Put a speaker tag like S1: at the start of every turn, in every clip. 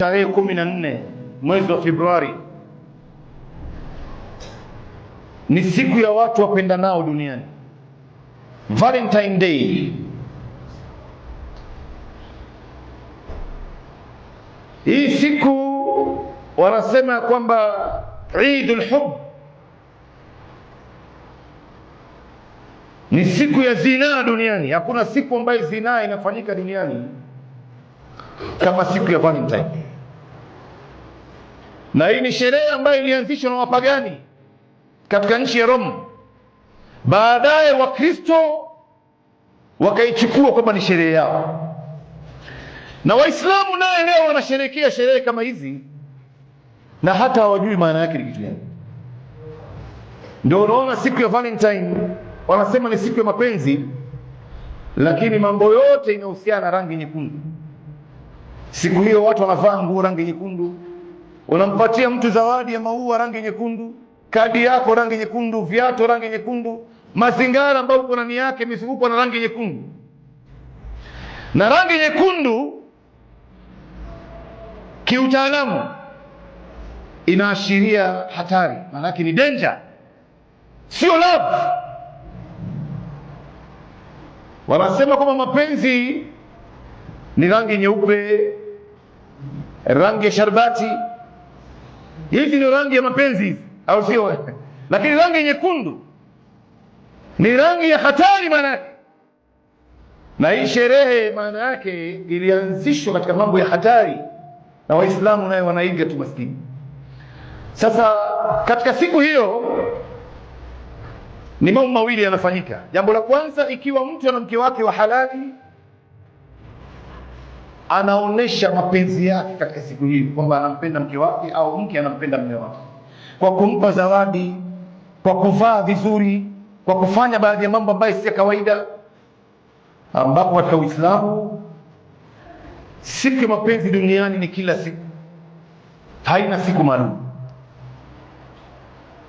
S1: Tarehe 14 mwezi wa Februari ni siku ya watu wapendanao duniani, Valentine Day. Hii siku wanasema kwamba Eidul Hubb, ni siku ya zinaa duniani. Hakuna siku ambayo zinaa inafanyika duniani kama siku ya Valentine. Na hii ni sherehe ambayo ilianzishwa na wapagani katika nchi ya Rome. Baadaye Wakristo wakaichukua kwamba ni sherehe yao, na Waislamu naye leo wanasherehekea sherehe kama hizi na hata hawajui maana yake ni kitu gani. Ndio unaona siku ya Valentine wanasema ni siku ya mapenzi, lakini mambo yote inahusiana na rangi nyekundu. Siku hiyo watu wanavaa nguo rangi nyekundu, unampatia mtu zawadi ya maua rangi nyekundu, kadi yako rangi nyekundu, viatu rangi nyekundu, mazingara ambayo uko ndani yake imezungukwa na rangi nyekundu. Na rangi nyekundu kiutaalamu inaashiria hatari, maana yake ni danger, sio love. Wanasema kwamba mapenzi ni rangi nyeupe, rangi ya sharbati. Hizi ni rangi ya mapenzi, au sio? Lakini rangi nyekundu ni rangi ya hatari maana yake. Na hii sherehe maana yake ilianzishwa katika mambo ya hatari, na Waislamu naye wanaiga tu maskini. Sasa katika siku hiyo ni mambo mawili yanafanyika. Jambo la kwanza, ikiwa mtu ana mke wake wa halali, anaonesha mapenzi yake katika siku hii kwamba anampenda mke wake au mke anampenda mume wake, kwa kumpa zawadi, kwa kuvaa vizuri, kwa kufanya baadhi ya mambo ambayo si ya kawaida, ambapo katika Uislamu siku ya mapenzi duniani ni kila siku, haina siku maalum.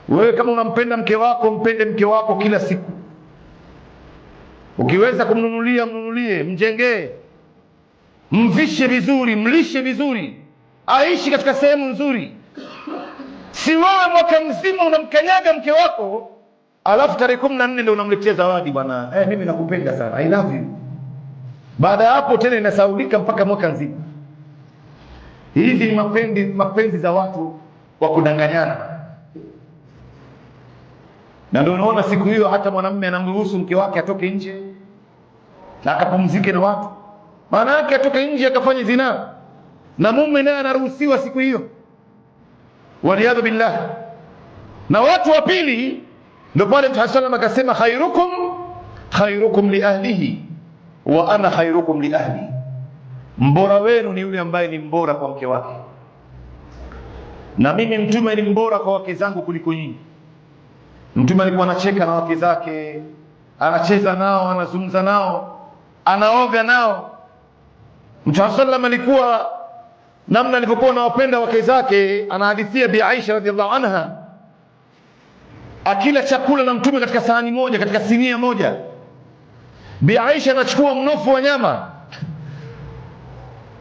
S1: Wewe kama unampenda mke wako, mpende mke wako kila siku. Ukiweza kumnunulia, mnunulie, mjengee, mvishe vizuri, mlishe vizuri, aishi katika sehemu nzuri. Si wewe mwaka mzima unamkanyaga mke wako, alafu tarehe 14 ndio unamletea zawadi, bwana mimi nakupenda sana, I love you. Baada ya hapo tena inasaulika mpaka mwaka mzima. Hizi ni mapenzi za watu wa kudanganyana. Na ndio unaona siku hiyo hata mwanamume anamruhusu mke wake atoke nje na akapumzike na watu, maana yake atoke nje akafanya zinaa, na mume naye anaruhusiwa siku hiyo, waliyadhu billah. Na watu wa pili ndio pale Mtume sallallahu alayhi wasallam akasema, khairukum li ahlihi wa ana khairukum li ahli, mbora wenu ni yule ambaye ni mbora kwa mke wake, na mimi Mtume ni mbora kwa wake zangu kuliko nyinyi. Mtume alikuwa anacheka na wake zake, anacheza nao, anazungumza nao, anaoga nao. Mtume sallam alikuwa namna alivyokuwa anawapenda wake zake, anahadithia Bi Aisha radhiallahu anha, akila chakula na Mtume katika sahani moja, katika sinia moja, Bi Aisha anachukua mnofu wa nyama.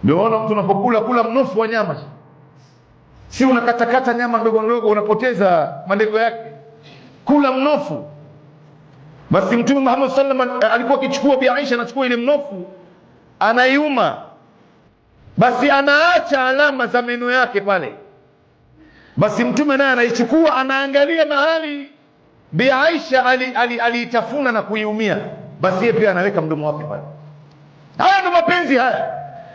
S1: Ndio ona mtu unapokula mnofu wa nyama, si unakatakata nyama ndogo ndogo unapoteza mandego yake, kula mnofu. Basi Mtume Muhammad sallallahu alaihi wasallam alikuwa akichukua, Bi Aisha anachukua ile mnofu, anaiuma, basi anaacha alama za meno yake pale. Basi Mtume naye anaichukua, anaangalia mahali Bi Aisha aliitafuna na kuiumia, basi yeye pia anaweka mdomo wake pale. Haya ndio mapenzi haya.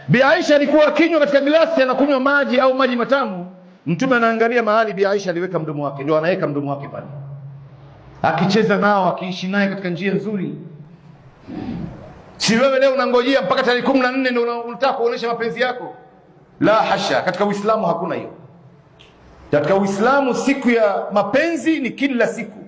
S1: Bi Aisha alikuwa akinywa katika glasi, anakunywa maji au maji matamu, Mtume anaangalia mahali Bi Aisha aliweka mdomo wake, ndio anaweka mdomo wake pale, akicheza nao, akiishi naye katika njia nzuri. Si wewe leo unangojea mpaka tarehe 14 ndio unataka kuonesha mapenzi yako? La hasha, katika Uislamu hakuna hiyo. Katika Uislamu siku ya mapenzi ni kila siku.